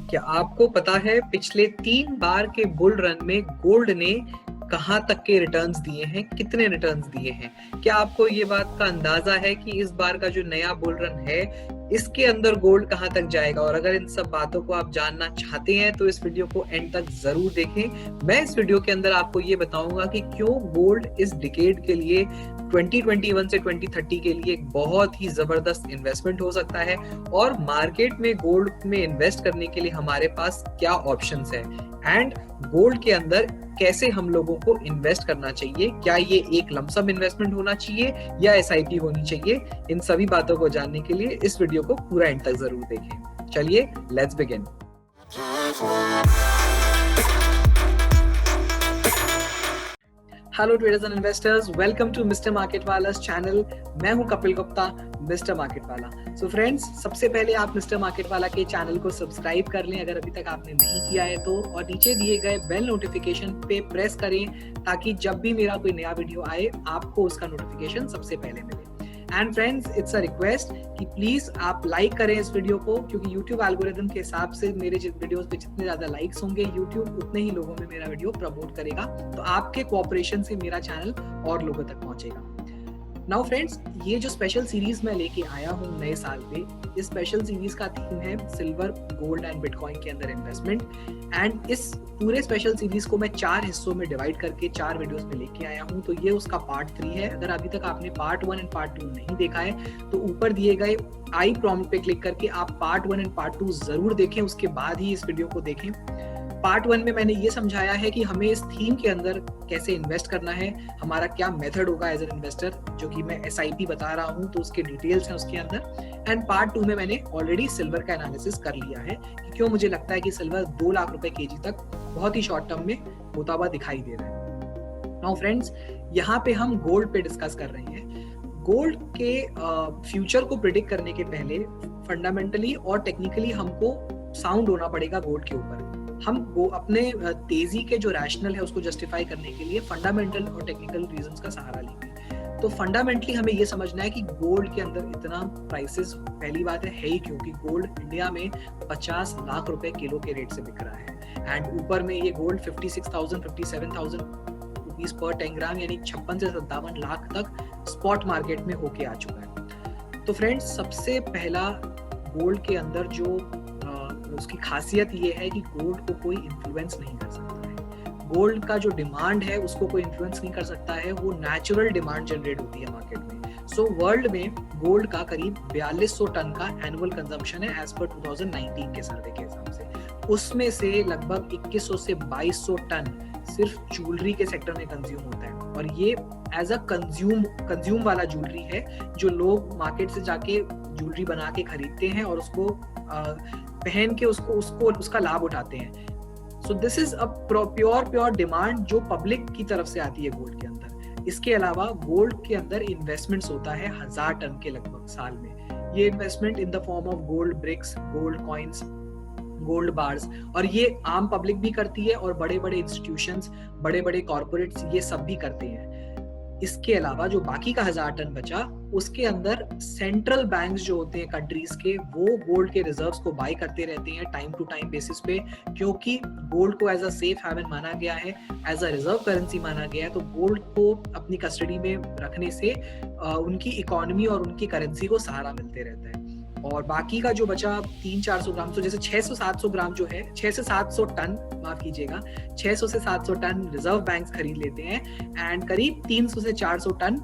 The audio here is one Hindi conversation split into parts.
क्या आपको पता है पिछले 3 बार के बुल रन में गोल्ड ने कहां तक के रिटर्न्स दिए हैं, कितने रिटर्न्स दिए हैं? क्या आपको ये बात का अंदाजा है कि इस बार का जो नया बुल रन है इसके अंदर गोल्ड कहां तक जाएगा? और अगर इन सब बातों को आप जानना चाहते हैं तो इस वीडियो को एंड तक जरूर देखें। मैं इस वीडियो के अंदर आपको ये बताऊंगा कि क्यों गोल्ड इस डिकेड के लिए 2021 से 2030 के लिए एक बहुत ही जबरदस्त इन्वेस्टमेंट हो सकता है और मार्केट में गोल्ड में इन्वेस्ट करने के लिए हमारे पास क्या ऑप्शंस है एंड गोल्ड के अंदर कैसे हम लोगों को इन्वेस्ट करना चाहिए। क्या ये एक लमसम इन्वेस्टमेंट होना चाहिए या एसआईपी होनी चाहिए? इन सभी बातों को जानने के लिए इस वीडियो को पूरा एंड तक जरूर देखें। चलिए let's begin. Hello traders and investors, welcome to mister market वाला's चैनल। मैं हूं कपिल गुप्ता, मिस्टर मार्केट वाला। सो फ्रेंड्स, सबसे पहले आप मिस्टर मार्केट वाला के चैनल को सब्सक्राइब कर लें अगर अभी तक आपने नहीं किया है तो, और नीचे दिए गए बेल नोटिफिकेशन पे प्रेस करें ताकि जब भी मेरा कोई नया वीडियो आए आपको उसका नोटिफिकेशन सबसे पहले मिले। And friends, it's a request कि प्लीज आप लाइक करें इस वीडियो को, क्योंकि यूट्यूब एल्गोरिथम के हिसाब से मेरे वीडियोस पे जितने ज्यादा लाइक्स होंगे यूट्यूब उतने ही लोगों में मेरा वीडियो प्रमोट करेगा। तो आपके कोऑपरेशन से मेरा चैनल और लोगों तक पहुंचेगा। नाउ फ्रेंड्स, ये जो स्पेशल सीरीज मैं लेके आया हूँ नए साल पे, इस स्पेशल सीरीज का थीम है सिल्वर, गोल्ड एंड बिटकॉइन के अंदर इन्वेस्टमेंट। एंड इस पूरे स्पेशल सीरीज को मैं 4 हिस्सों में डिवाइड करके 4 वीडियोस में लेके आया हूँ। तो ये उसका पार्ट 3 है। अगर अभी तक आपने पार्ट 1 एंड पार्ट 2 नहीं देखा है तो ऊपर दिए गए आई प्रॉम्प्ट पे क्लिक करके आप पार्ट 1 एंड पार्ट 2 जरूर देखें, उसके बाद ही इस वीडियो को देखें। पार्ट 1 में मैंने ये समझाया है कि हमें इस थीम के अंदर कैसे इन्वेस्ट करना है, हमारा क्या मेथड होगा एज एन इन्वेस्टर, जो कि मैं एसआईपी बता रहा हूँ तो उसके डिटेल्स हैं उसके अंदर। एंड पार्ट 2 में मैंने ऑलरेडी सिल्वर का एनालिसिस कर लिया है कि क्यों मुझे लगता है कि सिल्वर 2 लाख रुपए केजी तक बहुत ही शॉर्ट टर्म में होता हुआ दिखाई दे रहा है। नाउ फ्रेंड्स, यहाँ पे हम गोल्ड पे डिस्कस कर रहे हैं। गोल्ड के फ्यूचर को प्रिडिक्ट करने के पहले फंडामेंटली और टेक्निकली हमको साउंड होना पड़ेगा गोल्ड के ऊपर। हम वो अपने तेजी के जो रैशनल है उसको जस्टिफाई करने के लिए फंडामेंटल और टेक्निकल रीजंस का सहारा लेंगे। तो फंडामेंटली हमें ये समझना है कि गोल्ड के अंदर इतना प्राइसेस पहली बात है ही क्योंकि गोल्ड इंडिया में 50 लाख रुपए किलो के रेट से बिक रहा है। एंड ऊपर में ये गोल्ड 56,000 57,000 रुपीज पर 10 ग्राम यानी 56 से 57 लाख तक स्पॉट मार्केट में होके आ चुका है। तो फ्रेंड्स, सबसे पहला गोल्ड के अंदर जो उसकी खासियत ये है कि गोल्ड को कोई इन्फ्लुएंस नहीं कर सकता है। गोल्ड का जो डिमांड है उसको कोई इन्फ्लुएंस नहीं कर सकता है, वो नेचुरल डिमांड जनरेट होती है मार्केट में। सो वर्ल्ड में गोल्ड का करीब 4200 टन का एनुअल कंजम्पशन है एज पर 2019 के सर्वे के हिसाब से। उसमें से लगभग 2100 से 2200 टन सिर्फ ज्वेलरी के सेक्टर में कंज्यूम होता है, और ये एज अ कंज्यूम वाला ज्वेलरी है जो लोग मार्केट से जाके ज्वेलरी बना के खरीदते हैं और उसको पहन के उसका लाभ उठाते हैं। So this is a pure demand जो पब्लिक की तरफ से आती है गोल्ड के अंदर। इसके अलावा गोल्ड के अंदर इन्वेस्टमेंट्स होता है 1000 टन के लगभग साल में। ये investment in the form of gold bricks, gold coins, gold bars, और ये आम पब्लिक भी करती है और बड़े बड़े इंस्टीट्यूशंस, बड़े बड़े कॉर्पोरेट्स ये सब भी करते हैं। इसके अलावा जो बाकी का 1000 टन बचा उसके अंदर सेंट्रल बैंक्स जो होते हैं कंट्रीज के, वो गोल्ड के रिजर्व्स को बाय करते रहते हैं टाइम टू टाइम बेसिस पे, क्योंकि गोल्ड को एज अ सेफ हेवन माना गया है, एज अ रिजर्व करेंसी माना गया है। तो गोल्ड को अपनी कस्टडी में रखने से उनकी इकोनॉमी और उनकी करेंसी को सहारा मिलते रहता है। और बाकी का जो बचा 300-400 ग्राम, तो जैसे 600-700 ग्राम जो है, 600 से 700 टन, माफ कीजिएगा, 600 से 700 टन रिजर्व बैंक्स खरीद लेते हैं एंड करीब 300 से 400 टन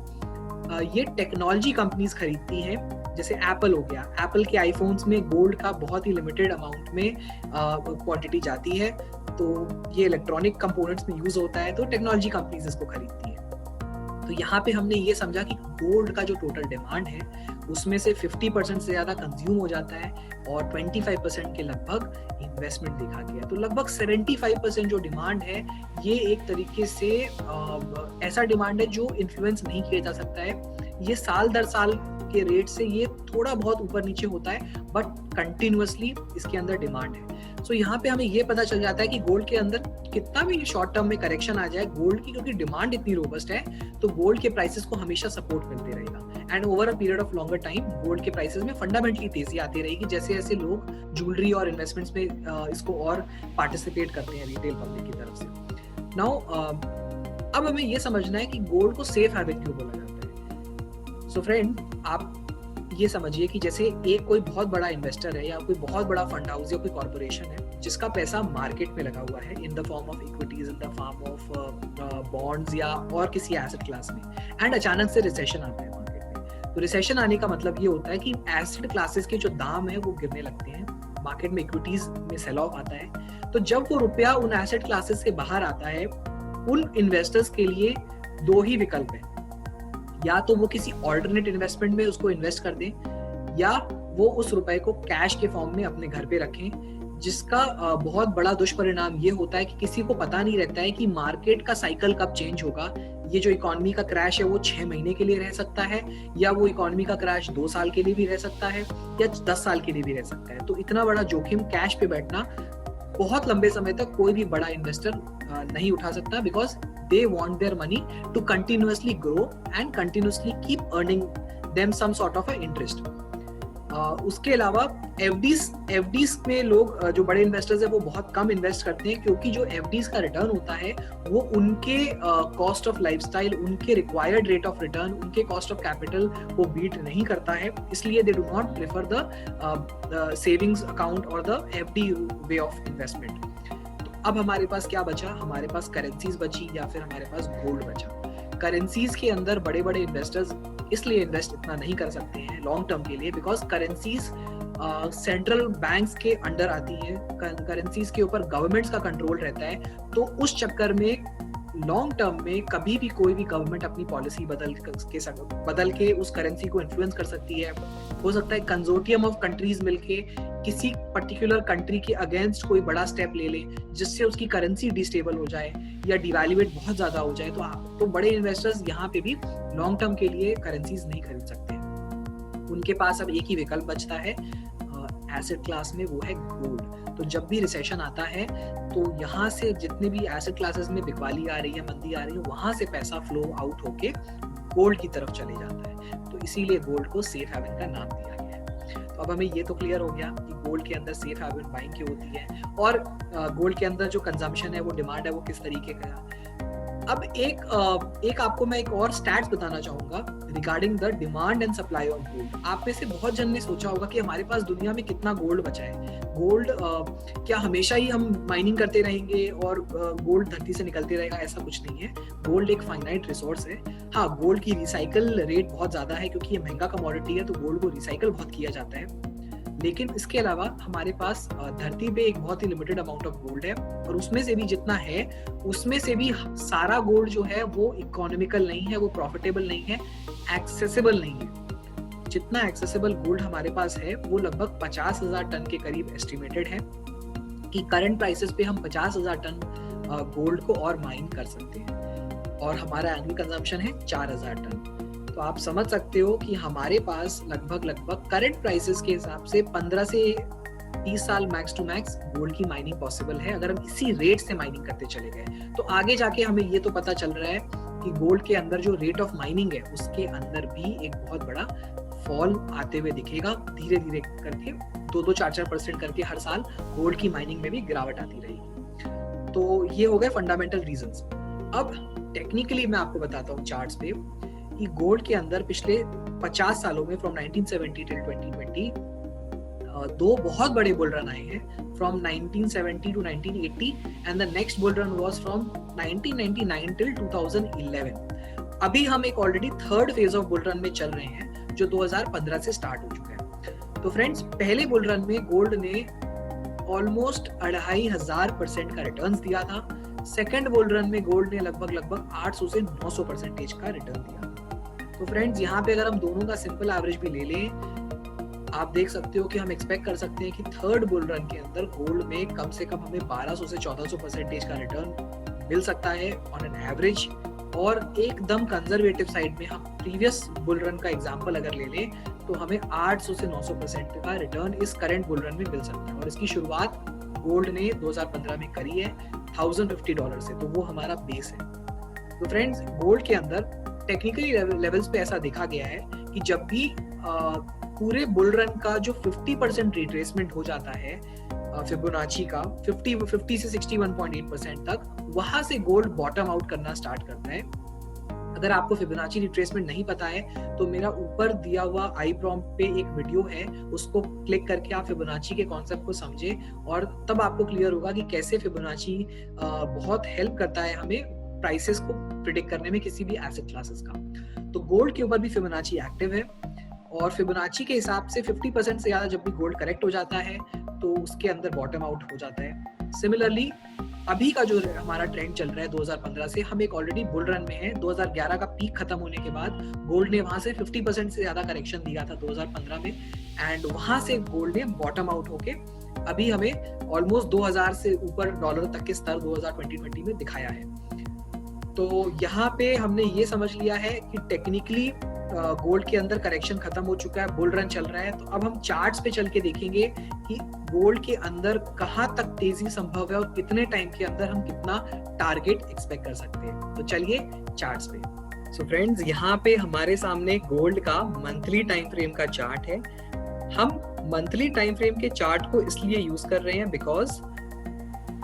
ये टेक्नोलॉजी कंपनीज खरीदती हैं। जैसे एप्पल हो गया, एप्पल के आईफोन्स में गोल्ड का बहुत ही लिमिटेड अमाउंट में क्वांटिटी जाती है, तो ये इलेक्ट्रॉनिक कंपोनेंट्स में यूज होता है, तो टेक्नोलॉजी कंपनीज इसको खरीदती है। तो यहाँ पे हमने ये समझा कि गोल्ड का जो टोटल डिमांड है उसमें से 50% से ज्यादा कंज्यूम हो जाता है और 25% के लगभग इन्वेस्टमेंट देखा गया। तो लगभग 75% जो डिमांड है ये एक तरीके से ऐसा डिमांड है जो इन्फ्लुएंस नहीं किया जा सकता है। ये साल दर साल के रेट से ये थोड़ा बहुत ऊपर नीचे होता है, बट कंटिन्यूअसली इसके अंदर डिमांड है। सो यहाँ पे हमें ये पता चल जाता है कि गोल्ड के अंदर कितना भी शॉर्ट टर्म में करेक्शन आ जाए, गोल्ड की क्योंकि डिमांड इतनी रोबस्ट है तो गोल्ड के प्राइसेस को हमेशा सपोर्ट मिलते रहेगा। And over a period of longer time gold के प्राइसेस में फंडामेंटली तेजी आती रहेगी जैसे जैसे लोग ज्वेलरी और इन्वेस्टमेंट्स में इसको और पार्टिसिपेट करते हैं रिटेल पब्लिक की तरफ से। नाउ अब हमें ये समझना है कि गोल्ड को सेफ हैवन क्यों बोला जाता है। सो फ्रेंड, आप ये समझिए कि जैसे एक कोई बहुत बड़ा इन्वेस्टर है या कोई बहुत बड़ा फंड हाउस या कोई कॉर्पोरेशन है जिसका पैसा मार्केट में लगा हुआ है इन the form of equities, in the form of bonds या और किसी एसेट क्लास में, एंड अचानक से रिसेशन आता है मार्केट में। तो रिसेशन आने का मतलब ये होता है कि एसेट क्लासेस के जो दाम है वो गिरने लगते हैं, मार्केट में इक्विटीज में सेल ऑफ आता है। तो जब वो रुपया उन एसेट क्लासेस से बाहर आता है, उन इन्वेस्टर्स के लिए दो ही विकल्प है, या तो वो किसी ऑल्टरनेट इन्वेस्टमेंट में उसको इन्वेस्ट कर दें या वो उस रुपए को कैश के फॉर्म में अपने घर पे रखें, जिसका बहुत बड़ा दुष्परिणाम ये होता है कि किसी को पता नहीं रहता है कि मार्केट का साइकिल कब चेंज होगा। ये जो इकोनॉमी का क्रैश है वो 6 महीने के लिए रह सकता है, या वो इकोनॉमी का क्रैश 2 साल के लिए भी रह सकता है, या 10 साल के लिए भी रह सकता है। तो इतना बड़ा जोखिम कैश पे बैठना बहुत लंबे समय तक कोई भी बड़ा इन्वेस्टर नहीं उठा सकता, because they want their money to continuously grow and continuously keep earning them some sort of a interest. उसके अलावा एफडीज में लोग जो बड़े इन्वेस्टर्स हैं वो बहुत कम इन्वेस्ट करते हैं, क्योंकि जो एफडीज का रिटर्न होता है वो उनके कॉस्ट ऑफ लाइफस्टाइल, उनके रिक्वायर्ड रेट ऑफ रिटर्न, उनके कॉस्ट ऑफ कैपिटल को बीट नहीं करता है, इसलिए they do not prefer the savings account और the FD way of investment. अब हमारे पास क्या बचा? हमारे पास करेंसीज बची या फिर हमारे पास गोल्ड बचा। करेंसीज के अंदर बड़े बड़े इन्वेस्टर्स इसलिए इन्वेस्ट इतना नहीं कर सकते हैं लॉन्ग टर्म के लिए, बिकॉज करेंसीज सेंट्रल बैंक्स के अंडर आती हैं, करेंसीज के ऊपर गवर्नमेंट्स का कंट्रोल रहता है। तो उस चक्कर में लॉन्ग टर्म में कभी भी कोई भी गवर्नमेंट अपनी पॉलिसी बदल के उस करेंसी को इन्फ्लुएंस कर सकती है। हो सकता है कंसोर्टियम ऑफ कंट्रीज मिलके किसी पर्टिकुलर कंट्री के अगेंस्ट कोई बड़ा स्टेप ले ले जिससे उसकी करेंसी डिस्टेबल हो जाए या डिवैल्यूएट बहुत ज्यादा हो जाए। तो बड़े इन्वेस्टर्स यहाँ पे भी लॉन्ग टर्म के लिए करेंसीज नहीं खरीद सकते। उनके पास अब एक ही विकल्प बचता है एसेट क्लास में, वो है गोल्ड। तो जब भी रिसेशन आता है तो यहाँ से जितने भी एसेट क्लासेस में बिकवाली आ रही है, मंदी आ रही है, वहां से पैसा फ्लो आउट होके गोल्ड की तरफ चले जाता है। तो इसीलिए गोल्ड को सेफ हेवन का नाम दिया गया है। तो अब हमें ये तो क्लियर हो गया कि गोल्ड के अंदर सेफ हेवन बाइंग क्यों होती है, और गोल्ड के अंदर जो कंजम्पशन है, वो डिमांड है, वो किस तरीके का है। अब एक आपको मैं एक और स्टैट्स बताना चाहूंगा regarding the demand and supply of gold. आप में से बहुत जन ने सोचा होगा कि हमारे पास दुनिया में कितना गोल्ड बचा है, गोल्ड क्या हमेशा ही हम माइनिंग करते रहेंगे और गोल्ड धरती से निकलते रहेगा? ऐसा कुछ नहीं है। गोल्ड एक फाइनाइट रिसोर्स है। हाँ, गोल्ड की रिसाइकल रेट बहुत ज्यादा है क्योंकि ये महंगा कमोडिटी है, तो गोल्ड को रिसाइकल बहुत किया जाता है। लेकिन इसके अलावा हमारे पास धरती पे एक बहुत ही लिमिटेड अमाउंट ऑफ गोल्ड है, और उसमें से भी जितना है उसमें से भी सारा गोल्ड जो है वो इकोनॉमिकल नहीं है, वो प्रॉफिटेबल नहीं है, एक्सेसिबल नहीं है। जितना एक्सेसिबल गोल्ड हमारे पास है वो लगभग 50,000 टन के करीब एस्टिमेटेड है कि करंट प्राइसेस पे हम 50,000 टन गोल्ड को और माइन कर सकते हैं, और हमारा एनुअल कंजम्पशन है 4,000 टन। तो आप समझ सकते हो कि हमारे पास लगभग करंट प्राइसेस के हिसाब से 15 से 30 साल मैक्स टू मैक्स गोल्ड की माइनिंग पॉसिबल है, अगर हम इसी रेट से माइनिंग करते चले गए। तो आगे जाके हमें ये तो पता चल रहा है कि गोल्ड के अंदर जो रेट ऑफ माइनिंग है उसके अंदर भी एक बहुत बड़ा फॉल आते हुए दिखेगा, धीरे धीरे करके 2-4% करके हर साल गोल्ड की माइनिंग में भी गिरावट आती रहेगी। तो ये हो गए फंडामेंटल रीजंस। अब टेक्निकली मैं आपको बताता हूँ चार्ट्स पे कि गोल्ड के अंदर पिछले 50 सालों में फ्रॉम 1970 टिल 2020 दो बहुत बड़े बुल रन आए हैं, from 1970 to 1980 and the next bull run was from 1999 till 2011। अभी हम एक already third phase of bull run में चल रहे हैं जो 2015 से स्टार्ट हो चुका है। तो फ्रेंड्स, पहले बुल रन में गोल्ड ने ऑलमोस्ट 2500% का रिटर्न्स दिया था। सेकेंड बुल रन में गोल्ड ने लगभग 800 से 900% का रिटर्न दिया। तो फ्रेंड्स, यहाँ पे अगर हम दोनों का सिंपल एवरेज भी ले लें, आप देख सकते हो कि हम एक्सपेक्ट कर सकते हैं कि थर्ड बुल रन के अंदर गोल्ड में कम से कम हमें 1200 से 1400% का रिटर्न मिल सकता है ऑन एन एवरेज। और एकदम कंजर्वेटिव साइड में हम प्रीवियस बुल रन का एग्जांपल अगर ले लें तो हमें 800 से 900% का रिटर्न इस करंट बुल रन में मिल सकता है। और इसकी शुरुआत गोल्ड ने 2015 में करी है $1,050 से, तो वो हमारा बेस है। तो फ्रेंड्स, गोल्ड के अंदर टेक्निकली लेवल्स पे ऐसा देखा गया है कि जब भी पूरे बुल रन का जो 50% रिट्रेसमेंट हो जाता है फिबोनाची का 50 से 61.8% तक, वहां से गोल्ड बॉटम आउट करना स्टार्ट करता है। अगर आपको फिबोनाची रिट्रेसमेंट नहीं पता है तो मेरा ऊपर दिया हुआ आई प्रॉम्प्ट पे एक वीडियो है, उसको क्लिक करके आप फिबोनाची के कॉन्सेप्ट को समझे और तब आपको क्लियर होगा कि कैसे फिबोनाची बहुत हेल्प करता है हमें प्राइसेस को प्रिडिक्ट करने में किसी भी एसेट क्लासेस का। तो गोल्ड के ऊपर भी फिबोनाची एक्टिव है और फिबोनाची के हिसाब से 50% से ज्यादा जब भी गोल्ड करेक्ट हो जाता है तो उसके अंदर बॉटम आउट हो जाता है। सिमिलरली अभी का जो हमारा ट्रेंड चल रहा है 2015 से, हम एक ऑलरेडी बुल रन में है। 2011 का पीक खत्म होने के बाद गोल्ड ने वहां से 50% से ज्यादा करेक्शन दिया था 2015 में, एंड वहां से गोल्ड ने बॉटम आउट होके अभी हमें ऑलमोस्ट 2000 से ऊपर डॉलर तक के स्तर 2020 में दिखाया है। तो यहाँ पे हमने ये समझ लिया है कि टेक्निकली गोल्ड के अंदर करेक्शन खत्म हो चुका है, बुल रन चल रहा है। तो अब हम चार्ट्स पे चल के देखेंगे कि गोल्ड के अंदर कहाँ तक तेजी संभव है और कितने टाइम के अंदर हम कितना टारगेट एक्सपेक्ट कर सकते हैं। तो चलिए चार्ट्स पे। सो फ्रेंड्स, यहाँ पे हमारे सामने गोल्ड का मंथली टाइम फ्रेम का चार्ट है। हम मंथली टाइम फ्रेम के चार्ट को इसलिए यूज कर रहे हैं बिकॉज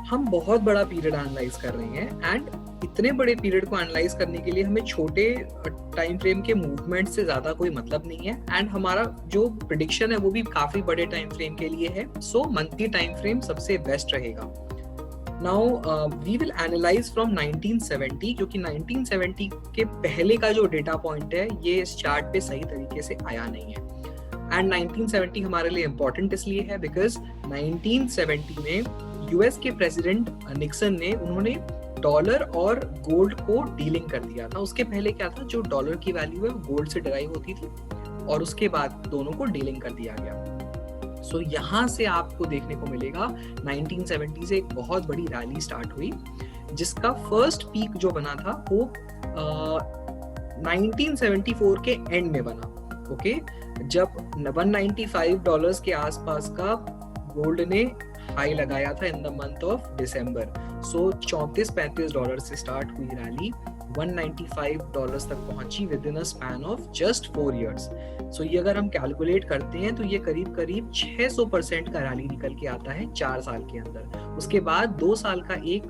हम बहुत बड़ा पीरियड एनालाइज कर रहे हैं, एंड इतने बड़े पीरियड को एनालाइज करने के लिए हमें छोटे टाइम फ्रेम के मूवमेंट से ज्यादा कोई मतलब नहीं है, एंड हमारा जो प्रेडिक्शन है वो भी काफी बड़े टाइम फ्रेम के लिए है। सो मंथली टाइम फ्रेम सबसे बेस्ट रहेगा। Now we will analyse from 1970, क्योंकि 1970 के पहले का जो डेटा पॉइंट है ये इस चार्ट पे सही तरीके से आया नहीं है। एंड 1970 हमारे लिए इम्पोर्टेंट इसलिए है बिकॉज 1970 में यूएस के प्रेसिडेंट निक्सन ने उन्होंने डॉलर और गोल्ड को डीलिंग कर दिया था। उसके पहले क्या था, जो डॉलर की वैल्यू है वो गोल्ड से डराइव होती थी और उसके बाद दोनों को डीलिंग कर दिया गया। सो यहाँ से आपको देखने को मिलेगा 1970 से एक बहुत बड़ी रैली स्टार्ट हुई जिसका फर्स्ट पीक जो बना था वो 1974 के एंड में बना। ओके, जब $195 के आसपास का गोल्ड ने हाई लगाया था in the month of December. So $34-35 से स्टार्ट हुई रैली, $195 तक पहुंची within a span of just 4 years। So ये अगर हम कैलकुलेट करते हैं तो ये करीब करीब 600% का रैली निकल के आता है 4 साल के अंदर। उसके बाद 2 साल का एक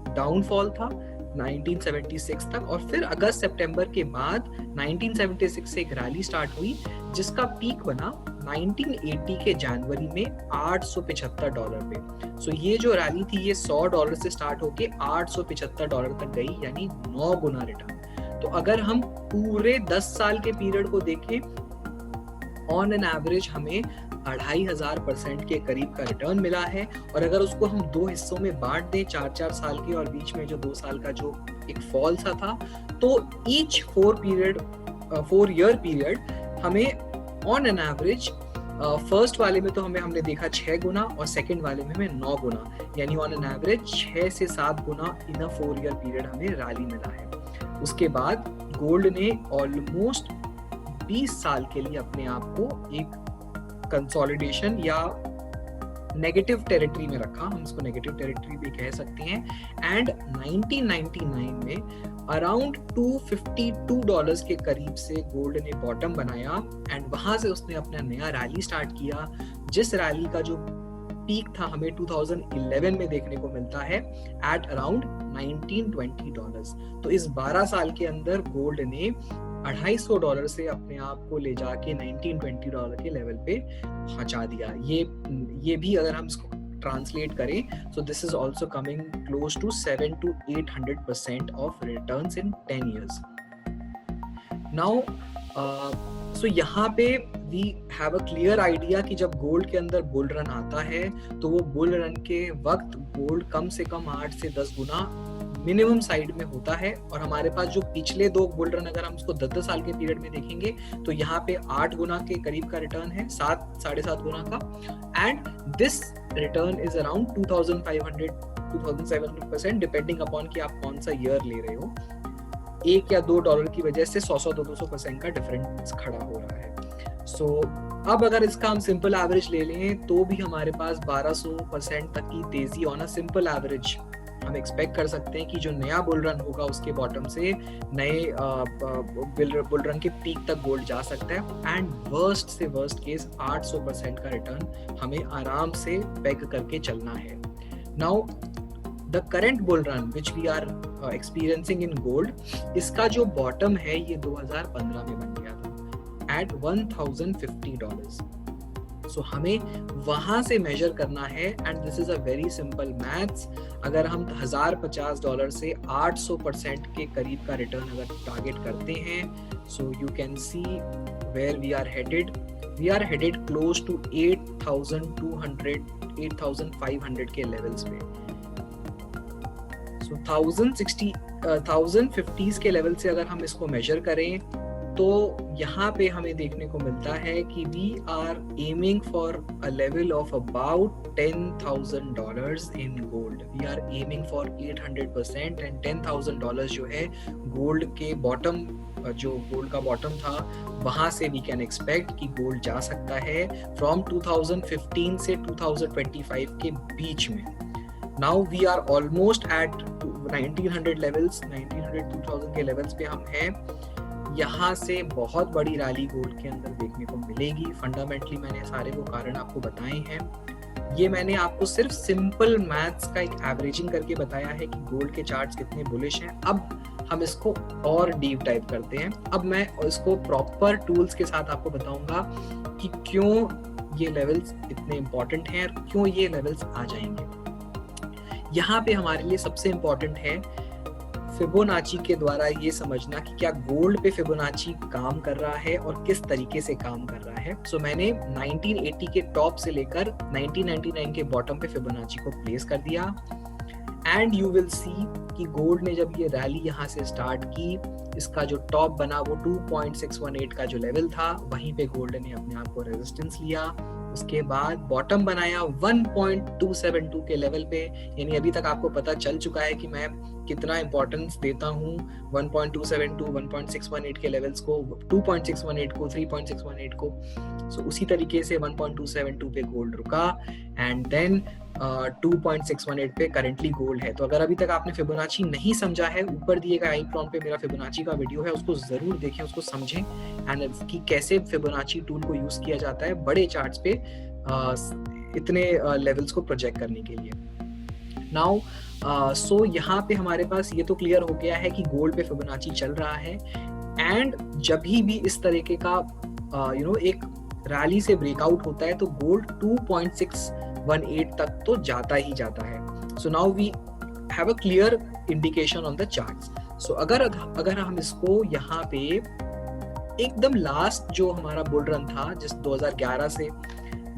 डाउनफॉल था 1976 तक, और फिर अगस्त सितंबर के बाद 1976 से एक रैली स्टार्ट हुई जिसका पीक बना 1980 के जनवरी में $875 पे। सो ये जो रैली थी ये $100 से स्टार्ट होके $875 तक गई, यानी 9 गुना रिटर्न। तो अगर हम पूरे 10 साल के पीरियड को देखें, ऑन एन एवरेज हमें 2500% के करीब का रिटर्न मिला है। और अगर उसको हम 2 हिस्सों में बांट दें, 4-4 साल के और बीच में जो 2 साल का जो एक फॉल सा था, तो ईच 4 ईयर पीरियड हमें ऑन एन एवरेज फर्स्ट वाले में तो हमने देखा 6 गुना और सेकंड वाले में हमें 9 गुना, यानी ऑन एन एवरेज 6 से 7 गुना इन अ 4 ईयर पीरियड हमें रैली मिला है। उसके बाद गोल्ड ने ऑलमोस्ट 20 साल के लिए अपने आप को एक कंसोलिडेशन या नेगेटिव टेरिटरी में रखा, हम इसको नेगेटिव टेरिटरी भी कह सकते हैं। एंड 1999 में अराउंड $252 के करीब से गोल्ड ने बॉटम बनाया, एंड वहां से उसने अपना नया रैली स्टार्ट किया, जिस रैली का जो पीक था हमें 2011 में देखने को मिलता है एट अराउंड $1920। तो इस 12 साल के अंदर गोल्ड ने $250 से अपने आप को ले जाके $1920 के लेवल पे पहुंचा दिया। ये भी अगर हम इसको ट्रांसलेट करें, so this is also coming close to 700 to 800% of returns in 10 years. Now, so यहाँ पे we have a clear idea कि जब गोल्ड के अंदर बुल रन आता है तो वो बुल रन के वक्त गोल्ड कम से कम 8 से 10 गुना मिनिमम साइड में होता है। और हमारे पास जो पिछले 2 बुल रन अगर हम उसको 10-10 साल के पीरियड में देखेंगे तो यहाँ पे 8 गुना के करीब का रिटर्न है, 7-7.5 गुना का, and this return is around 2500-2700% depending upon कि आप कौन सा ईयर ले रहे हो। $1 या $2 की वजह से 100-200% का डिफरेंस खड़ा हो रहा है। सो अब अगर इसका हम सिंपल एवरेज ले लें तो भी हमारे पास 1200% तक की तेजी ऑन अ सिंपल एवरेज हम एक्सपेक्ट कर सकते हैं कि जो नया बुल रन होगा उसके बॉटम से नए बुल रन के पीक तक गोल्ड जा सकता है। एंड वर्स्ट से वर्स्ट केस 800% का रिटर्न हमें आराम से पेग करके चलना है। Now the current bull run which we are experiencing in gold, इसका जो बॉटम है ये 2015 में बन गया था एट $1050। सो हमें वहां से मेजर करना है and this is a very simple maths. अगर हम $1050 से 800% के करीब का रिटर्न अगर टारगेट करते हैं, so you can see where we are headed. We are headed close to 8,200 8,500 के लेवल्स पे। सो 1050 के लेवल से अगर हम इसको मेजर करें तो यहाँ पे हमें देखने को मिलता है कि we are aiming for a level of about $10,000 in gold. We are aiming for 800% and $10,000 जो है गोल्ड के बॉटम, जो गोल्ड का बॉटम था वहां से वी कैन एक्सपेक्ट कि गोल्ड जा सकता है फ्रॉम 2015 से 2025 के बीच में। Now we are almost at 1900 levels, 1900-2000 के लेवल्स पे हम हैं। यहाँ से बहुत बड़ी रैली गोल्ड के अंदर देखने को मिलेगी। फंडामेंटली मैंने सारे वो कारण आपको बताए हैं। ये मैंने आपको सिर्फ सिंपल मैथ्स का एक एवरेजिंग करके बताया है कि गोल्ड के चार्ट्स कितने बुलिश हैं। अब हम इसको और डीप डाइव करते हैं। अब मैं इसको प्रॉपर टूल्स के साथ आपको बताऊंगा कि क्यों ये लेवल्स इतने इंपॉर्टेंट हैं और क्यों ये लेवल्स आ जाएंगे। यहाँ पे हमारे लिए सबसे इंपॉर्टेंट है फिबोनाची के द्वारा ये समझना कि क्या गोल्ड पे फिबोनाची काम कर रहा है और किस तरीके से काम कर रहा है। सो मैंने 1980 के टॉप से लेकर 1999 के बॉटम पे फिबोनाची को प्लेस कर दिया एंड यू विल सी कि गोल्ड ने जब ये रैली यहाँ से स्टार्ट की, इसका जो टॉप बना वो 2.618 का जो लेवल था वहीं पे गोल्ड ने अपने आप को रेजिस्टेंस लिया। उसके बाद बॉटम बनाया 1.272 के लेवल पे, यानी अभी तक आपको पता चल चुका है कि मैं कितना इंपॉर्टेंस देता हूँ 1.272, 1.618 के लेवल्स को, 2.618 को, 3.618 को। सो उसी तरीके से 1.272 पे गोल्ड रुका एंड देन 2.618 पे करंटली गोल्ड है। तो अगर अभी तक आपने फिबोनाची नहीं समझा है, ऊपर दिए गए आई प्रॉम्प्ट पे मेरा फिबोनाची का वीडियो है, उसको जरूर देखें, उसको समझें एंड कि कैसे फिबोनाची टूल को यूज किया जाता है बड़े चार्ट्स पे इतने लेवल्स को प्रोजेक्ट करने के लिए। नाउ सो यहाँ पे हमारे पास ये तो क्लियर हो गया है कि गोल्ड पे फिबोनाची चल रहा है एंड जब भी इस तरीके का एक रैली से ब्रेकआउट होता है तो गोल्ड 2.618 तक तो जाता ही जाता है। So now we have a clear indication on the charts. So अगर हम इसको यहाँ पे एकदम लास्ट जो हमारा बुल रन था जिस 2011 से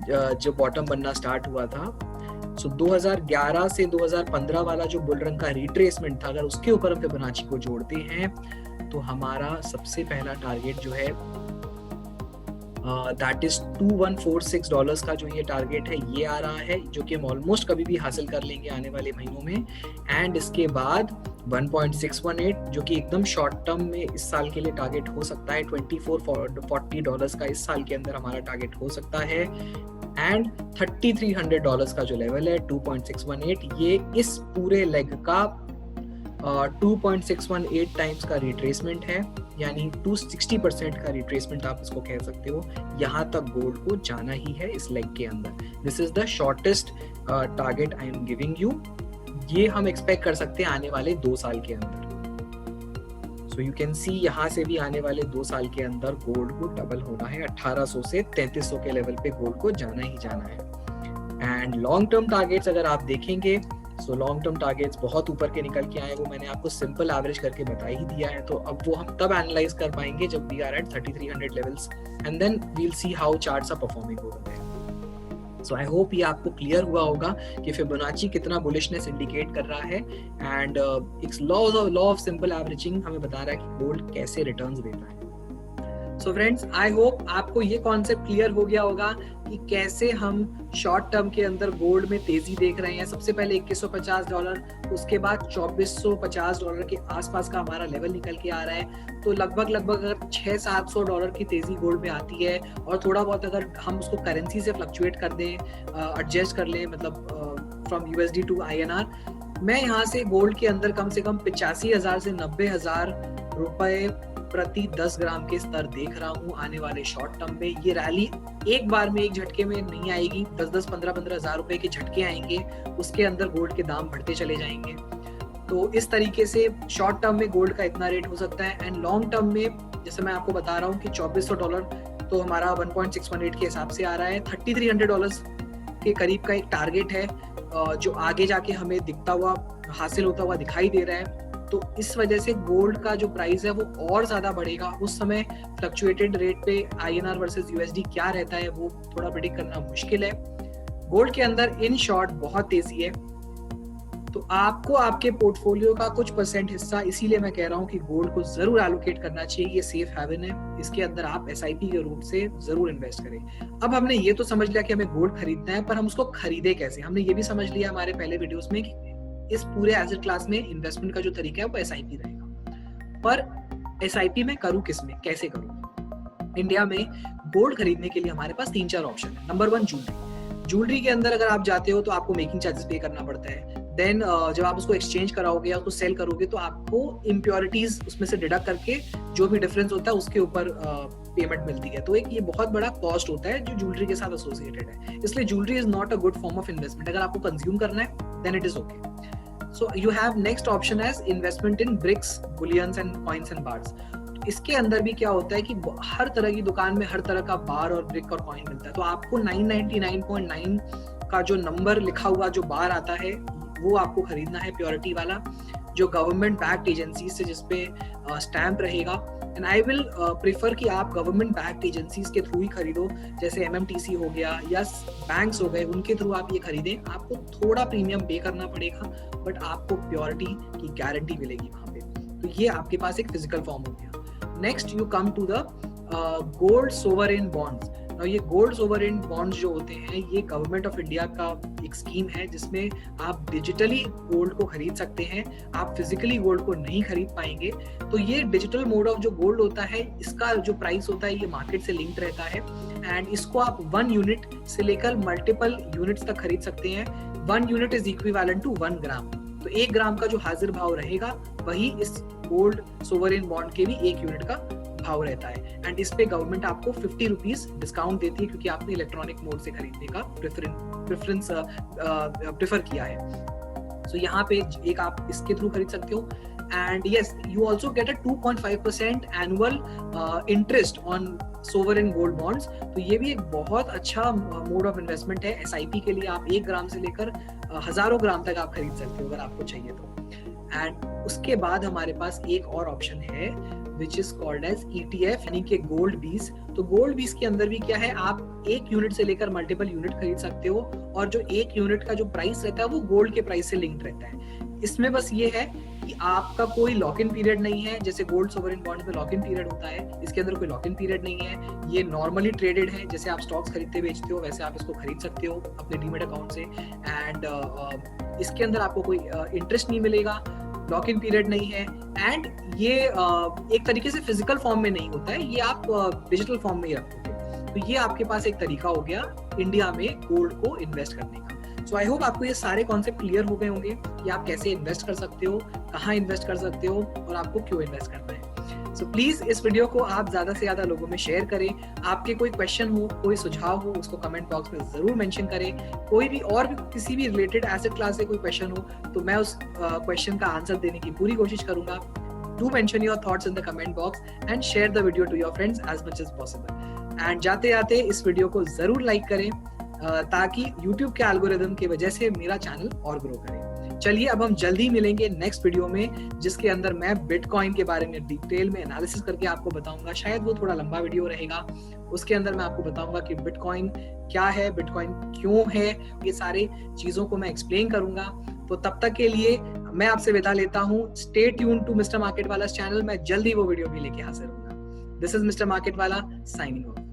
जो बॉटम बनना स्टार्ट हुआ था, सो 2011 से 2015 वाला जो बुल रन का रिट्रेसमेंट था, अगर उसके ऊपर हम फिबोनाची को जोड़ते हैं तो हमारा सबसे पहला टारगेट जो है दैट इज $2146 का जो ये टारगेट है ये आ रहा है, जो कि हम ऑलमोस्ट कभी भी हासिल कर लेंगे आने वाले महीनों में। एंड इसके बाद 1.618 जो कि एकदम शॉर्ट टर्म में इस साल के लिए टारगेट हो सकता है, $2440 का इस साल के अंदर हमारा टारगेट हो सकता है। एंड $3300 का जो लेवल है 2.618, ये इस पूरे लेग का 2.618 टाइम्स का रिट्रेसमेंट है, यानी 260% का रिट्रेसमेंट आप इसको कह सकते हो। यहाँ तक गोल्ड को जाना ही है इस लेग के अंदर। This is the shortest target I am giving you. ये हम एक्सपेक्ट कर सकते हैं आने वाले 2 साल के अंदर। सो यू कैन सी यहाँ से भी आने वाले 2 साल के अंदर गोल्ड को डबल होना है, 1800 से 3300 के लेवल पे गोल्ड को जाना ही जाना है। एंड लॉन्ग टर्म टारगेट्स अगर आप देखेंगे, सो लॉन्ग टर्म टारगेट्स बहुत ऊपर के निकल के आए, वो मैंने आपको सिंपल एवरेज करके बता ही दिया है। तो अब वो हम तब एनालाइज कर पाएंगे जब we are at 3300 levels and then we will see how charts are performing over there. So I hope ये आपको क्लियर हुआ होगा कि फिबोनाची कितना बुलिशनेस इंडिकेट कर रहा है and it's law of simple averaging हमें बता रहा है कि गोल्ड कैसे रिटर्न्स देता है। सो फ्रेंड्स, आई होप आपको ये कॉन्सेप्ट क्लियर हो गया होगा कि कैसे हम शॉर्ट टर्म के अंदर गोल्ड में तेजी देख रहे हैं। सबसे पहले $2150, उसके बाद $2450 के आसपास का हमारा लेवल निकल के आ रहा है। तो लगभग अगर $600-700 की तेजी गोल्ड में आती है और थोड़ा बहुत अगर हम उसको करेंसी से फ्लक्चुएट कर दें, एडजस्ट कर लें, मतलब फ्रॉम USD टू INR, मैं यहाँ से गोल्ड के अंदर कम से कम 85,000 से 90,000 रुपए प्रति 10 ग्राम के स्तर देख रहा हूँ आने वाले शॉर्ट टर्म में। ये रैली एक बार में एक झटके में नहीं आएगी, 10-10, 15-15 हजार रुपए के झटके आएंगे, उसके अंदर गोल्ड के दाम बढ़ते चले जाएंगे। तो इस तरीके से शॉर्ट टर्म में गोल्ड का इतना रेट हो सकता है। एंड लॉन्ग टर्म में जैसे मैं आपको बता रहा हूँ कि $2400 तो हमारा 1.618 के हिसाब से आ रहा है। $3300 के करीब का एक टारगेट है जो आगे जाके हमें दिखता हुआ हासिल होता हुआ दिखाई दे रहा है। तो इस वजह से गोल्ड का जो प्राइस है वो और ज्यादा बढ़ेगा। उस समय फ्लक्चुएटेड रेट पे INR वर्सेस USD क्या रहता है वो थोड़ा प्रेडिक्ट करना मुश्किल है। गोल्ड के अंदर इन शॉर्ट बहुत तेजी है, तो आपको आपके पोर्टफोलियो का कुछ % हिस्सा, इसीलिए मैं कह रहा हूँ कि गोल्ड को जरूर एलोकेट करना चाहिए। ये सेफ हेवन है, इसके अंदर आप SIP के रूप से जरूर इन्वेस्ट करें। अब हमने ये तो समझ लिया कि हमें गोल्ड खरीदना है, पर हम उसको खरीदे कैसे। हमने ये भी समझ लिया हमारे पहले वीडियोस में कि इस पूरे एसेट क्लास में इन्वेस्टमेंट का जो तरीका है वो SIP रहेगा। पर SIP में करूँ किसमें, कैसे करूँ? इंडिया में गोल्ड खरीदने के लिए हमारे पास 3-4 ऑप्शन है। नंबर 1 ज्वेलरी के अंदर अगर आप जाते हो तो आपको मेकिंग चार्जेस पे करना पड़ता है। देन जब आप उसको एक्सचेंज कराओगे या उसको सेल करोगे तो आपको इम्प्योरिटीज उसमें से डिडक्ट करके जो भी डिफरेंस होता है उसके ऊपर पेमेंट मिलती है। तो एक ये बहुत बड़ा कॉस्ट होता है जो ज्वेलरी के साथ एसोसिएटेड है। इसलिए jewellery is not a good form of investment. अगर आपको कंज्यूम करना है then it is okay. So you have next option as investment in bricks, bullions and coins and bars. इसके अंदर भी क्या होता है कि हर तरह की दुकान में हर तरह का बार और ब्रिक और कॉइन मिलता है। तो आपको 999.9 का जो नंबर लिखा हुआ जो बार आता है वो आपको खरीदना है, प्योरिटी वाला, जो गवर्नमेंट बैक्ड एजेंसी से जिसपे स्टैंप रहेगा। एंड आई विल प्रेफर कि आप गवर्नमेंट बैक्ड एजेंसीज के थ्रू ही खरीदो, जैसे MMTC हो गया या बैंक्स हो गए, उनके थ्रू आप ये खरीदें। आपको थोड़ा प्रीमियम पे करना पड़ेगा बट आपको प्योरिटी की गारंटी मिलेगी वहां पे। तो ये आपके पास एक फिजिकल फॉर्म हो गया। Next you come to the gold sovereign bonds. ये गोल्ड सोवरेन बॉन्ड्स जो होते हैं ये गवर्नमेंट ऑफ इंडिया का एक स्कीम है जिसमें आप डिजिटली गोल्ड को खरीद सकते हैं, आप फिजिकली गोल्ड को नहीं खरीद पाएंगे। तो ये डिजिटल मोड ऑफ जो गोल्ड होता है इसका जो प्राइस होता है ये मार्केट से लिंक्ड रहता है। एंड इसको आप 1 यूनिट से लेकर मल्टीपल यूनिट्स तक खरीद सकते हैं। 1 यूनिट इज इक्विवेलेंट टू 1 ग्राम। तो 1 ग्राम का जो हाजिर भाव रहेगा वही इस गोल्ड सोवरेन बॉन्ड के भी 1 यूनिट का भाव रहता है। एंड इस पे गवर्नमेंट आपको 50 रुपीज डिस्काउंट देती है क्योंकि आपने इलेक्ट्रॉनिक मोड से खरीदने का प्रेफर किया है। सो यहाँ पे एक आप इसके थ्रू खरीद सकते हो। And yes, you also get a 2.5% annual interest on sovereign gold bonds. तो ये भी एक बहुत अच्छा मोड ऑफ इन्वेस्टमेंट है। SIP के लिए आप 1 ग्राम से लेकर हजारों ग्राम तक आप खरीद सकते हो अगर आपको चाहिए तो। एंड उसके बाद हमारे पास एक और ऑप्शन है which is called as ETF यानी कि गोल्ड बीस। तो गोल्ड बीस के अंदर भी क्या है, आप 1 यूनिट से लेकर मल्टीपल यूनिट खरीद सकते हो और जो 1 यूनिट का जो प्राइस रहता है वो गोल्ड के प्राइस से लिंक्ड रहता है। इसमें बस ये है कि आपका कोई लॉक इन पीरियड नहीं है, जैसे गोल्ड सोवरेन बॉन्ड्स में लॉक इन पीरियड होता है, इसके अंदर कोई लॉक इन पीरियड नहीं है। ये नॉर्मली ट्रेडेड है, जैसे आप स्टॉक्स खरीदते बेचते हो वैसे आप इसको खरीद सकते हो अपने डीमैट अकाउंट से। एंड इसके अंदर आपको कोई इंटरेस्ट नहीं मिलेगा, लॉक इन पीरियड नहीं है। एंड ये एक तरीके से फिजिकल फॉर्म में नहीं होता है, ये आप डिजिटल फॉर्म में ही रखोगे। तो ये आपके पास एक तरीका हो गया इंडिया में गोल्ड को इन्वेस्ट करने का। सो आई होप आपको ये सारे कॉन्सेप्ट क्लियर हो गए होंगे कि आप कैसे इन्वेस्ट कर सकते हो, कहाँ इन्वेस्ट कर सकते हो और आपको क्यों इन्वेस्ट करना है। सो प्लीज इस वीडियो को आप ज्यादा से ज्यादा लोगों में शेयर करें। आपके कोई क्वेश्चन हो, कोई सुझाव हो, उसको कमेंट बॉक्स में जरूर मेंशन करें। कोई भी और भी किसी भी रिलेटेड एसेट क्लास से कोई क्वेश्चन हो तो मैं उस क्वेश्चन का आंसर देने की पूरी कोशिश करूंगा। Do mention your thoughts in the comment box and share the video to your friends as much as possible. And जाते जाते इस वीडियो को जरूर लाइक करें ताकि YouTube के एल्गोरिदम की वजह से मेरा चैनल और ग्रो करे। चलिए अब हम जल्दी मिलेंगे नेक्स्ट वीडियो में जिसके अंदर मैं बिटकॉइन के बारे में डिटेल में एनालिसिस करके आपको बताऊंगा। शायद वो थोड़ा लंबा वीडियो रहेगा, उसके अंदर मैं आपको बताऊंगा कि बिटकॉइन क्या है, बिटकॉइन क्यों है, ये सारे चीजों को मैं एक्सप्लेन करूंगा। तो तब तक के लिए मैं आपसे विदा लेता हूँ। Stay tune to mister market वाला चैनल, मैं जल्दी वो वीडियो भी लेके हाजिर होऊंगा। दिस इज मिस्टर मार्केट वाला साइनिंग ऑफ।